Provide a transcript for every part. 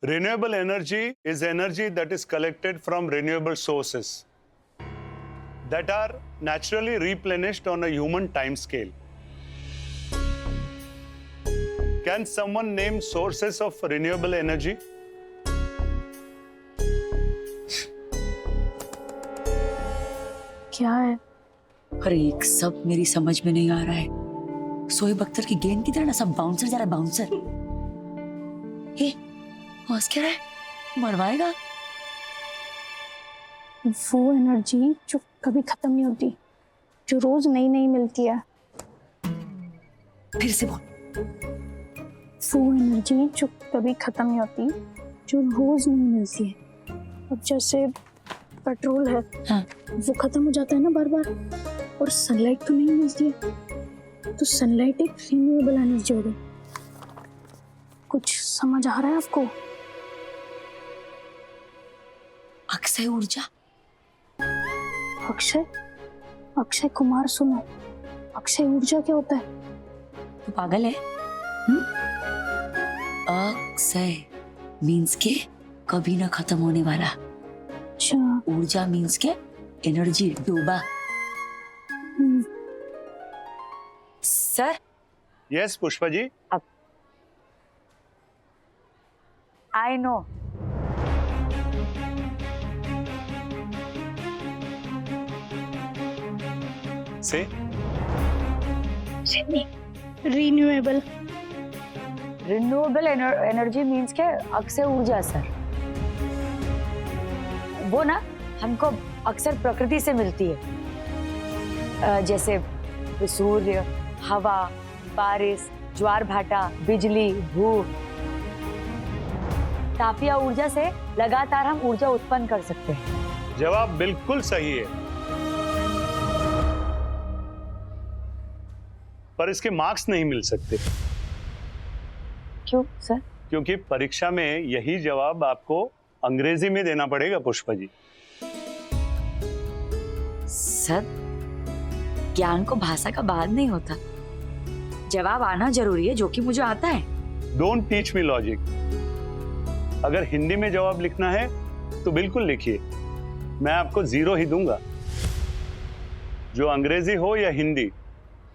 Renewable energy is energy that is collected from renewable sources that are naturally replenished on a human time scale. Can someone name sources of renewable energy? क्या है? अरे एक सब मेरी समझ में नहीं आ रहा है। शोएब अख्तर की गेंद की तरह ना सब बाउंसर जा रहा है, बाउंसर। ये हंस क्या रहा है? मरवाएगा। वो एनर्जी जो कभी खत्म नहीं होती, जो रोज नई नई मिलती है। फिर से बोल। वो एनर्जी जो कभी खत्म नहीं होती, जो रोज नहीं मिलती है। अब जैसे पेट्रोल है, हाँ। वो खत्म हो जाता है ना बार बार, और सनलाइट तो नहीं मिलती है, तो सनलाइट एक रिन्यूएबल एनर्जी हो गई। कुछ समझ आ रहा है आपको? अक्षय ऊर्जा। अक्षय अक्षय कुमार सुनो, अक्षय ऊर्जा क्या होता है? तू पागल है? अक्षय मीन्स के कभी ना खत्म होने वाला। अच्छा। ऊर्जा मीन्स के एनर्जी, डूबा। Sir. Yes, Pushpa ji. I know. Say. Renewable renewable energy means के अक्षय ऊर्जा सर। वो ना हमको अक्सर प्रकृति से मिलती है, जैसे सूर्य, हवा, बारिश, ज्वार भाटा, बिजली, धूप। तापीय ऊर्जा से लगातार हम ऊर्जा उत्पन्न कर सकते हैं। जवाब बिल्कुल सही है, पर इसके मार्क्स नहीं मिल सकते। क्यों सर? क्योंकि परीक्षा में यही जवाब आपको अंग्रेजी में देना पड़ेगा पुष्पा जी। सर, ज्ञान को भाषा का बाद नहीं होता, जवाब आना जरूरी है, जो कि मुझे आता है। Don't teach me logic. अगर हिंदी में जवाब लिखना है तो बिल्कुल लिखिए, मैं आपको 0 ही दूंगा। जो अंग्रेजी हो या हिंदी,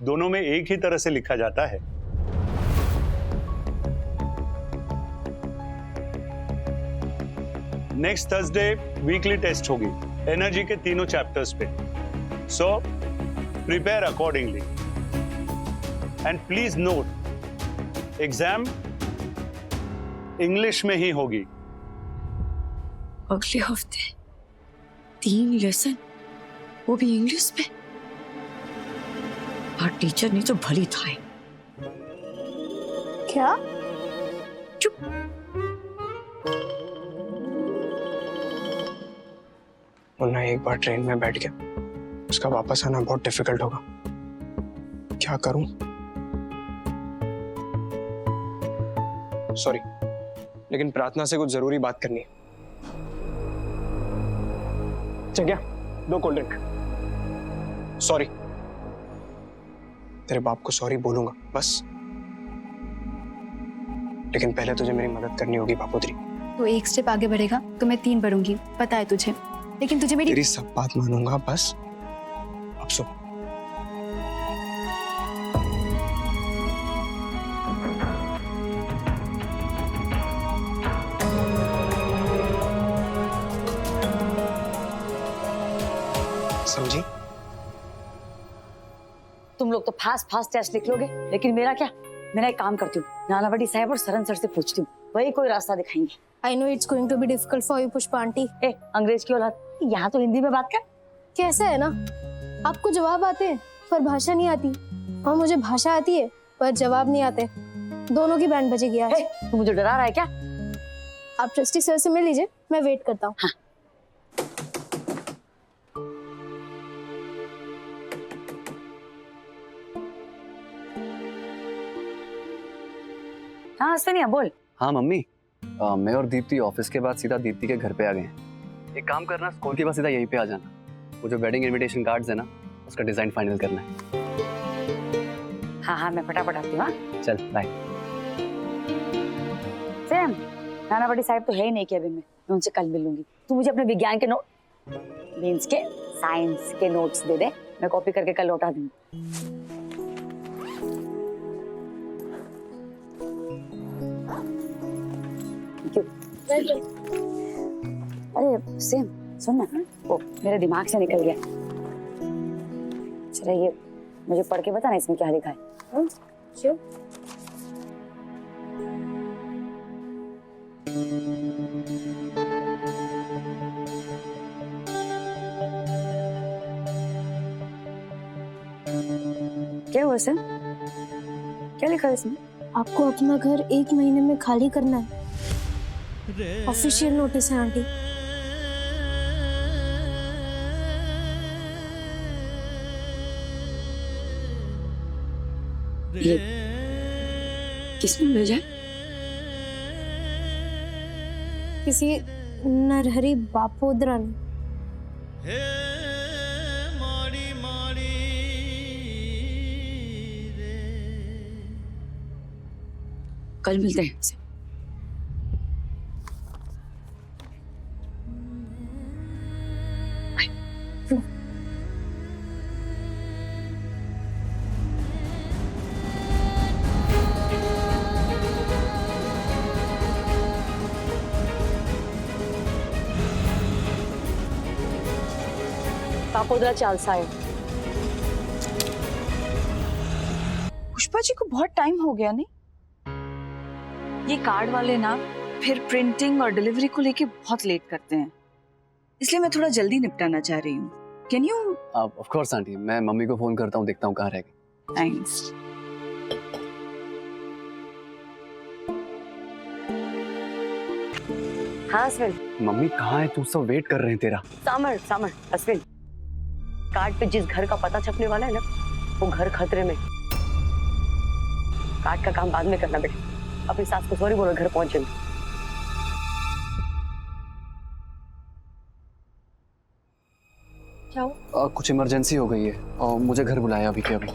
दोनों में एक ही तरह से लिखा जाता है। नेक्स्ट थर्सडे वीकली टेस्ट होगी एनर्जी के तीनों चैप्टर्स पे, so prepare accordingly and please note, exam English में ही होगी। अगले हफ्ते 3 लेसन, वो भी इंग्लिश में। और टीचर ने तो भली था। क्या? चुप। मुन्ना एक बार ट्रेन में बैठ गया, उसका वापस आना बहुत डिफिकल्ट होगा। क्या करूं? सॉरी, लेकिन प्रार्थना से कुछ जरूरी बात करनी है। क्या 2 कोल्ड ड्रिंक। सॉरी। तेरे बाप को सॉरी बोलूंगा बस, लेकिन पहले तुझे मेरी मदद करनी होगी बापोद्री। तो 1 स्टेप आगे बढ़ेगा तो मैं 3 बढ़ूंगी, पता है तुझे, लेकिन तुझे मेरी तेरी सब बात मानूंगा बस। अब सुन, समझी? तुम लोग तो फास्ट टेस्ट लिख लोगे, लेकिन मेरा क्या? मेरा एक काम करती हूँ, नानावटी साहब और सरन सर से पूछती हूँ, वही कोई रास्ता दिखाएंगे। I know it's going to be difficult for you, Pushpa aunty. अंग्रेज की औलाद, यहाँ तो हिंदी में बात कर। कैसा है ना, आपको जवाब आते हैं पर भाषा नहीं आती, और मुझे भाषा आती है पर जवाब नहीं आते। दोनों की बैंड बजेगी आज। तू मुझे डरा रहा है क्या? आप ट्रस्टी सर से मिल लीजिए, मैं वेट करता हूँ। हाँ। हाँ सनिया बोल। हाँ मम्मी, मैं और दीप्ति ऑफिस के बाद सीधा दीप्ति के घर पे आ गए हैं। एक काम करना, स्कूल के बाद सीधा यहीं पे आ जाना। वो जो वेडिंग इनविटेशन कार्ड्स है ना, उसका डिजाइन फाइनल करना है। हाँ हाँ मैं फटाफट आती हूँ। चल बाय। सैम नानावटी साहब तो है ही नहीं केबिन में, मैं उनसे कल मिलूंगी। तू मुझे अपने विज्ञान के नोट मीन्स के साइंस के नोट्स दे दे, मैं कॉपी करके कल लौटा दूंगी। क्यों? अरे सेम सुन ना, वो मेरे दिमाग से निकल गया। चलो ये मुझे पढ़ के बता ना इसमें क्या लिखा है। श्योर। क्या हुआ सर? क्या लिखा है इसमें? आपको अपना घर 1 महीने में खाली करना है। ऑफिशियल नोटिस है आंटी। ये किसने भेजा? किसी नरहरी बापोदरा ने। कल मिलते हैं उसे। बापोदरा चालसा है। पुष्पा जी को बहुत टाइम हो गया नहीं? ये कार्ड वाले ना फिर प्रिंटिंग और डिलीवरी को लेके बहुत लेट करते हैं, इसलिए मैं थोड़ा जल्दी निपटाना चाह रही हूँ। Can you? Of course aunty, मैं मम्मी को फोन करता हूँ, देखता हूँ कहाँ रह गई। थैंक्स। हाँ अश्विन। मम्मी कहाँ है? तू सब वेट कर रहे हैं तेरा। सामर अश्विन, कार्ड पे जिस घर का पता छपने वाला है ना, वो घर खतरे में। कार्ड का काम बाद में करना बेटा, अपनी सास को सॉरी बोलो, घर पहुंच जल्दी। क्या हुआ? कुछ इमरजेंसी हो गई है और मुझे घर बुलाया अभी के अभी।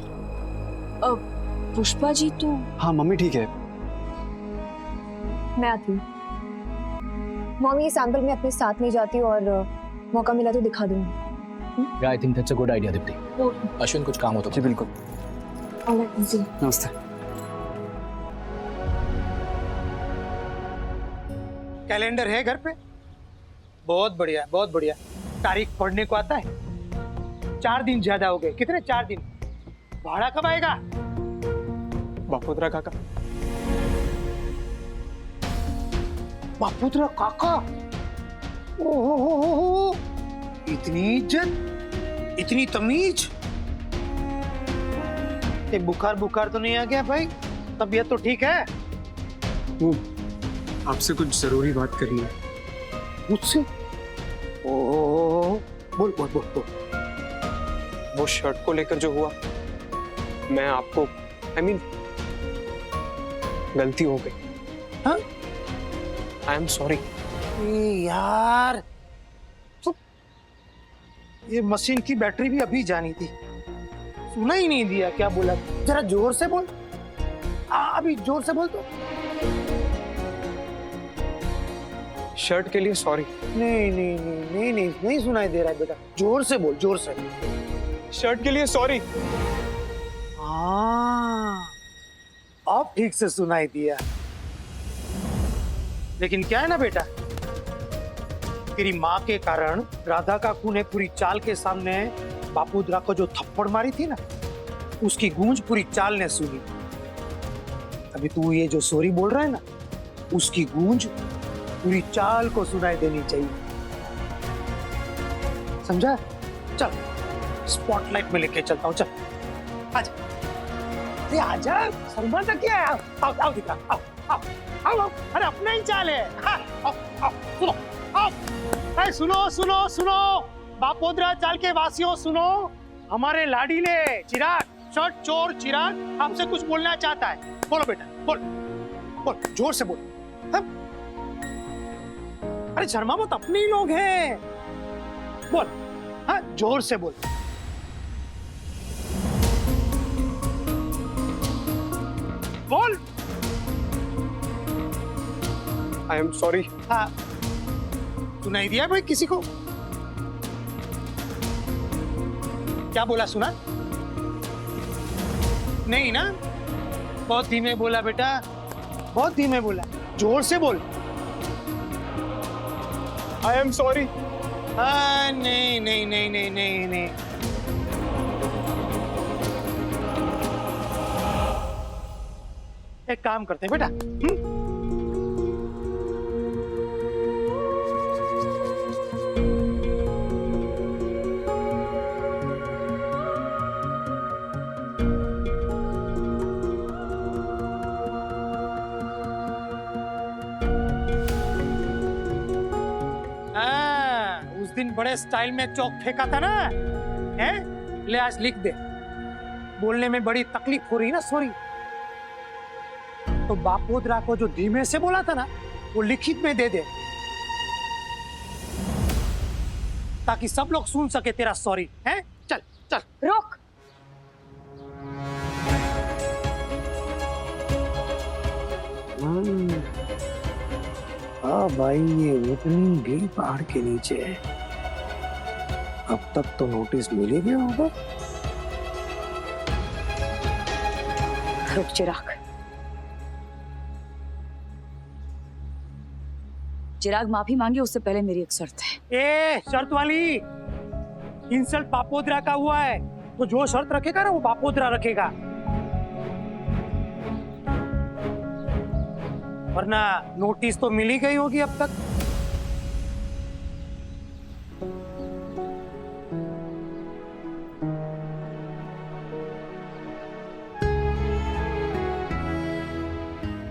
पुष्पा जी तो? हाँ मम्मी ठीक है। मैं आती हूँ। मॉम ये सैंपल मैं अपने साथ नहीं जाती और मौका मिला तो दिखा दूंगी। Yeah, I think that's a good idea, Deepti. Ashwin कुछ काम हो तो? जी बिल्कुल। नमस्ते। कैलेंडर है घर पे? बहुत बढ़िया, बहुत बढ़िया। तारीख पढ़ने को आता है? 4 दिन ज्यादा हो गए। कितने? 4 दिन। भाड़ा कब आएगा? बापोदरा काका। बापोदरा काका? ओहो, इतनी इज्जत, इतनी तमीज। ये बुखार तो नहीं आ गया भाई? तबीयत तो ठीक है? आपसे कुछ जरूरी बात करनी है। मुझसे? ओह, बोल। वो शर्ट को लेकर जो हुआ, मैं आपको गलती हो गई। हाँ? I am sorry. यार, ये मशीन की बैटरी भी अभी जानी थी, सुना ही नहीं दिया। क्या बोला? जरा जोर से बोल। अभी जोर से बोल तो। शर्ट के लिए सॉरी। नहीं सुनाई दे रहा है बेटा, जोर से बोल, जोर से। शर्ट के लिए सॉरी। हाँ, अब ठीक से सुनाई दिया। लेकिन क्या है ना बेटा, तेरी माँ के कारण राधा काकू ने पूरी चाल के सामने बापोदरा को जो थप्पड़ मारी थी ना, उसकी गूंज पूरी चाल ने सुनी। अभी तू ये जो सॉरी बोल रहा है ना, उसकी गूंज पूरी चाल को सुनाई देनी चाहिए, समझा? चल स्पॉटलाइट में लेके चलता हूँ, चल आजा। अरे आजा, शर्मा क्या है? आओ दिखा, आओ। अरे अपना ही चाल है। आओ, सुनो, आओ। अरे सुनो, बापोदरा चाल के वासियों सुनो। हमारे लाडीले चिराग, शर्ट चोर चिराग आपसे कुछ बोलना चाहता है। बोलो बेटा, बोल, जोर से बोल। अरे शर्मा मत, अपने ही लोग हैं। बोल, हाँ जोर से बोल। बोल। I am sorry. हाँ, तू नहीं दिया भाई किसी को? क्या बोला सुना? नहीं ना? बहुत धीमे बोला बेटा, बहुत धीमे बोला, जोर से बोल। I am sorry. हाँ, नहीं नहीं नहीं नहीं नहीं नहीं। एक काम करते हैं बेटा, उस दिन बड़े स्टाइल में चौक फेंका था ना, हैं? ले आज लिख दे। बोलने में बड़ी तकलीफ हो रही ना, सॉरी। तो बापोद्रा को जो धीमे से बोला था ना, वो लिखित में दे दे, ताकि सब लोग सुन सके तेरा सॉरी, हैं? चल चल। रोक। हाँ भाई, ये इतनी भी पहाड़ के नीचे है, अब तक तो नोटिस मिल ही गया होगा। रुक चिराग। चिराग माफी मांगे उससे पहले मेरी एक शर्त है। ए, शर्त वाली? इंसल्ट बापोद्रा का हुआ है, तो जो शर्त रखेगा ना वो बापोद्रा रखेगा, वरना नोटिस तो मिल ही गई होगी अब तक।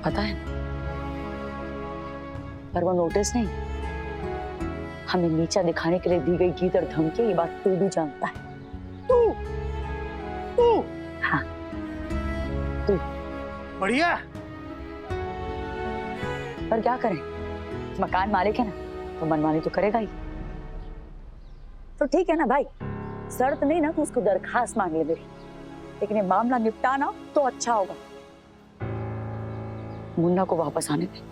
पता है, पर वो नोटिस नहीं, हमें नीचा दिखाने के लिए दी गई गीत और धमकी, ये बात तू भी जानता है। तू? हाँ, तू। बढ़िया। पर क्या करें, मकान मालिक है ना, तो मनमानी तो करेगा ही। तो ठीक है ना भाई, शर्त नहीं ना, तो उसको दरखास्त मांग ले मेरी, लेकिन ये मामला निपटाना तो अच्छा होगा। मुन्ना को वापस आने दे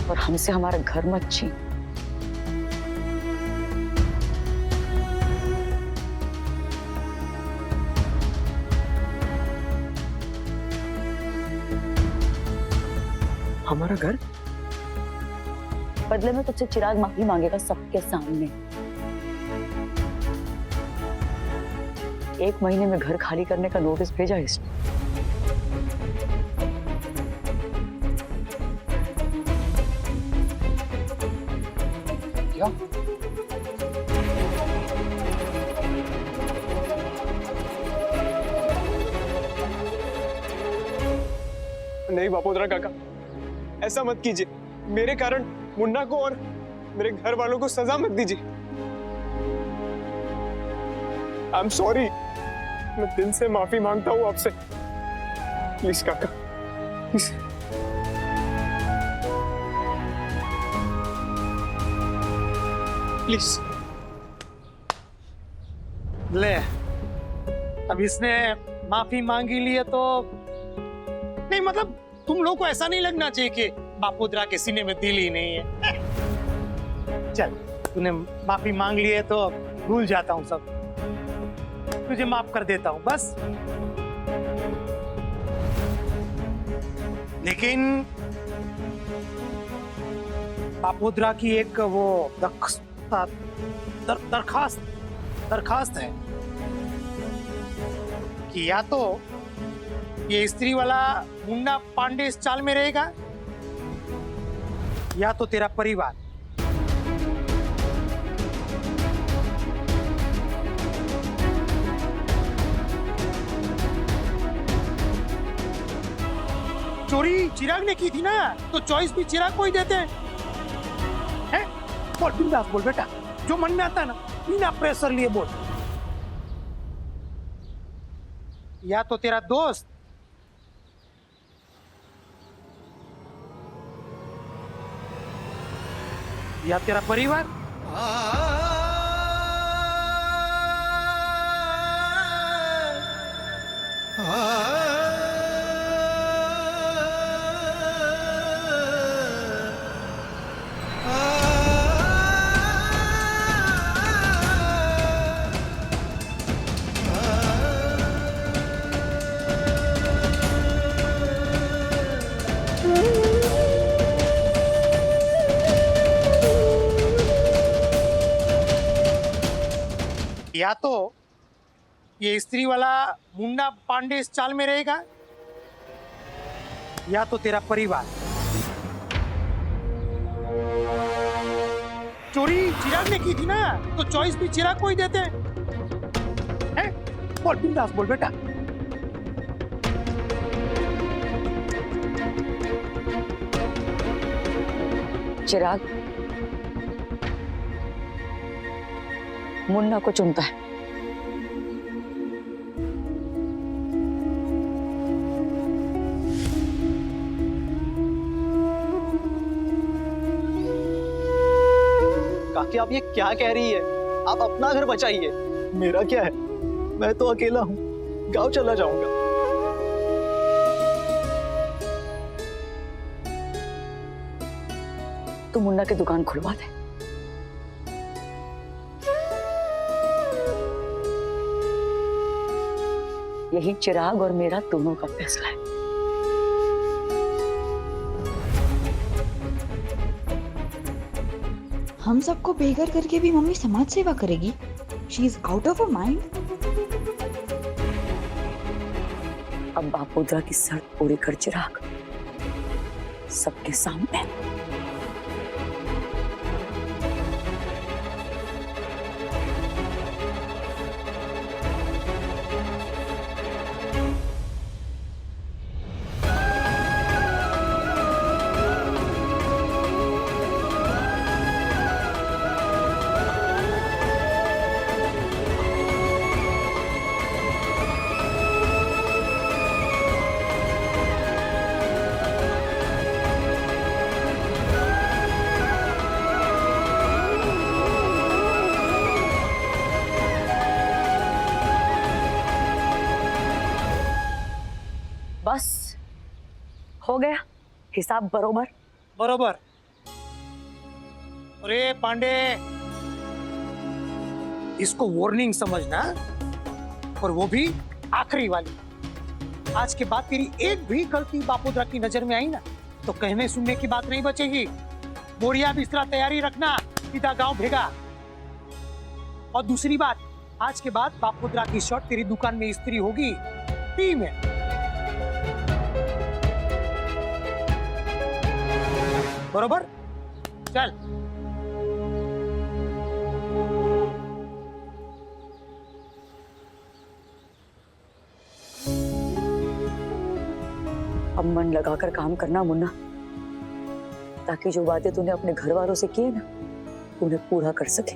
और हमसे हमारा घर मत छीन। हमारा घर? बदले में तुझसे चिराग माफी मांगेगा सबके सामने। 1 महीने में घर खाली करने का नोटिस भेजा है इसने। क्या? नहीं बापोद्रा काका, ऐसा मत कीजिए। मेरे कारण मुन्ना को और मेरे घर वालों को सजा मत दीजिए। आई एम सॉरी, मैं दिल से माफी मांगता हूँ आपसे। प्लीज काका, प्लीज। प्लीज। ले, अब इसने माफी मांगी ली है तो नहीं, मतलब तुम लोग को ऐसा नहीं लगना चाहिए कि बापोद्रा के सीने में दिल ही नहीं है। चल, तूने माफी मांग ली है तो भूल जाता हूँ सब, तुझे माफ कर देता हूँ बस। लेकिन बापोद्रा की एक वो दरखास्त है कि या तो ये स्त्री वाला मुन्ना पांडे इस चाल में रहेगा, या तो तेरा परिवार। चोरी चिराग ने की थी ना, तो चॉइस भी चिराग को ही देते हैं। बोल बिंदास बोल बेटा, जो मन में आता है ना, बिना प्रेशर लिए बोल। या तो तेरा दोस्त, या तेरा परिवार। या तो ये स्त्री वाला मुन्ना पांडे इस चाल में रहेगा, या तो तेरा परिवार। चोरी चिराग ने की थी ना, तो चॉइस भी चिराग को ही देते हैं। बोल बिंदास बोल बेटा। चिराग मुन्ना को चुनता है। काकी आप ये क्या कह रही है? आप अपना घर बचाइए, मेरा क्या है? मैं तो अकेला हूँ, गांव चला जाऊंगा। तू मुन्ना की दुकान खुलवा दे। यही चिराग और मेरा दोनों का फैसला है। हम सबको बेघर करके भी मम्मी समाज सेवा करेगी? She is out of her mind. अब बापोद्रा की शर्त पूरी कर चिराग, सबके सामने। बस हो गया हिसाब बरोबर। बरोबर। अरे पांडे, इसको वार्निंग समझना, और वो भी आखिरी वाली। आज के बाद तेरी एक भी गलती बापोद्रा की नजर में आई ना, तो कहने सुनने की बात नहीं बचेगी। बोरिया बिस्तरा तैयारी रखना, सीधा गांव भेगा। और दूसरी बात, आज के बाद बापोद्रा की शर्ट तेरी दुकान में इस्त्री होगी, टी में। बरोबर? चल। अब मन लगाकर काम करना मुन्ना, ताकि जो बातें तूने अपने घर वालों से की है ना, उन्हें पूरा कर सके।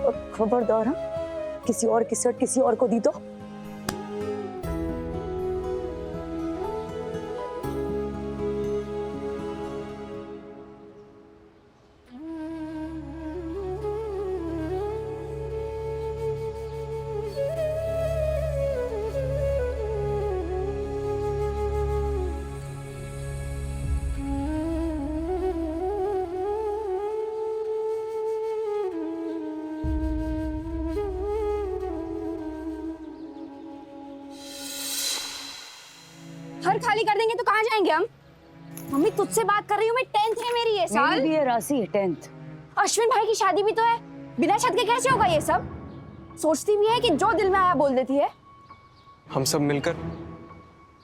और खबरदार, हाँ, किसी और की शर्ट किसी और को दी तो। घर खाली कर देंगे तो कहाँ जाएंगे हम? मम्मी तुझसे बात कर रही हूँ मैं, 10th है मेरी ये साल। मेरी भी है राशि, 10th। अश्विन भाई की शादी भी तो है, बिना छत के कैसे होगा ये सब? सोचती भी है कि जो दिल में आया बोल देती है। हम सब मिलकर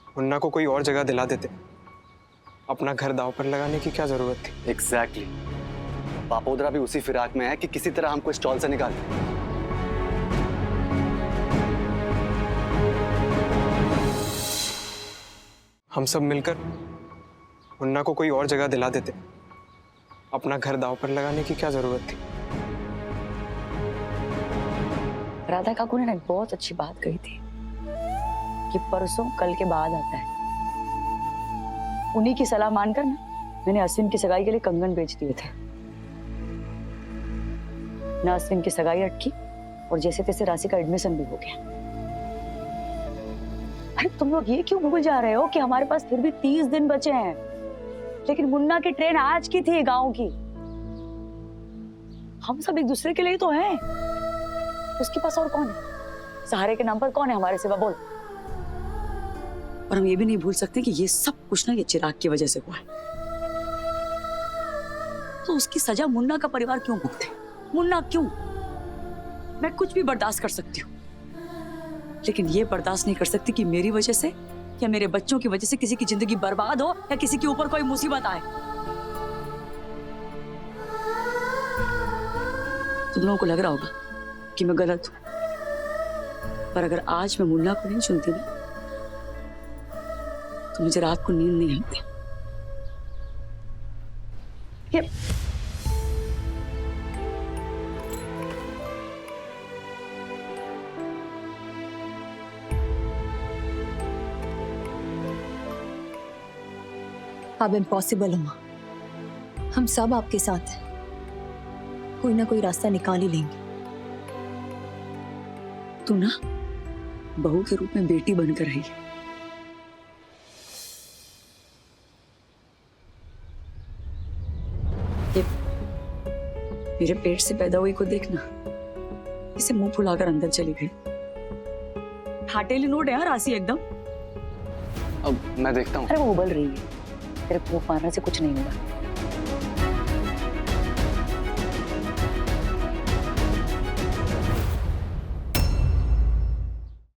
मुन्ना को कोई और जगह दिला देते, अपना घर दांव पर लगाने की क्या जरूरत थी? एग्जैक्टली। बापोद्रा भी उसी फिराक में है कि किसी तरह हमको स्टॉल से निकाल। हम सब मिलकर मुन्ना को कोई और जगह दिला देते, अपना घर दांव पर लगाने की क्या जरूरत थी? राधा काकू ने बहुत अच्छी बात कही थी कि परसों कल के बाद आता है। उन्हीं की सलाह मानकर ना मैंने अश्विन की सगाई के लिए कंगन बेच दिए थे। ना अश्विन की सगाई अटकी और जैसे तैसे राशि का एडमिशन भी हो गया। अरे तुम लोग ये क्यों भूल जा रहे हो कि हमारे पास फिर भी 30 दिन बचे हैं, लेकिन मुन्ना की ट्रेन आज की थी गांव की। हम सब एक दूसरे के लिए तो हैं। उसके पास और कौन है? सहारे के नाम पर कौन है हमारे सिवा? बोल। और हम ये भी नहीं भूल सकते कि ये सब कुछ ना ये चिराग की वजह से हुआ है। तो उसकी सजा मुन्ना का परिवार क्यों भुगते? मुन्ना क्यों? मैं कुछ भी बर्दाश्त कर सकती हूँ, लेकिन ये बर्दाश्त नहीं कर सकती कि मेरी वजह से या मेरे बच्चों की वजह से किसी की जिंदगी बर्बाद हो या किसी के ऊपर कोई मुसीबत आए। तुम लोगों को लग रहा होगा कि मैं गलत हूं, पर अगर आज मैं मुन्ना को नहीं चुनती ना, तो मुझे रात को नींद नहीं आती। अब इम्पॉसिबल हो माँ, हम सब आपके साथ हैं, कोई ना कोई रास्ता निकाल ही लेंगे। तू ना बहू के रूप में बेटी बनकर आई है। ये मेरे पेट से पैदा हुई को देखना, इसे मुंह फुलाकर अंदर चली गई। हाटेली नोट है यार राशि एकदम। अब मैं देखता हूँ। अरे वो उबल रही है, तेरे फूंक मारने से कुछ नहीं होगा।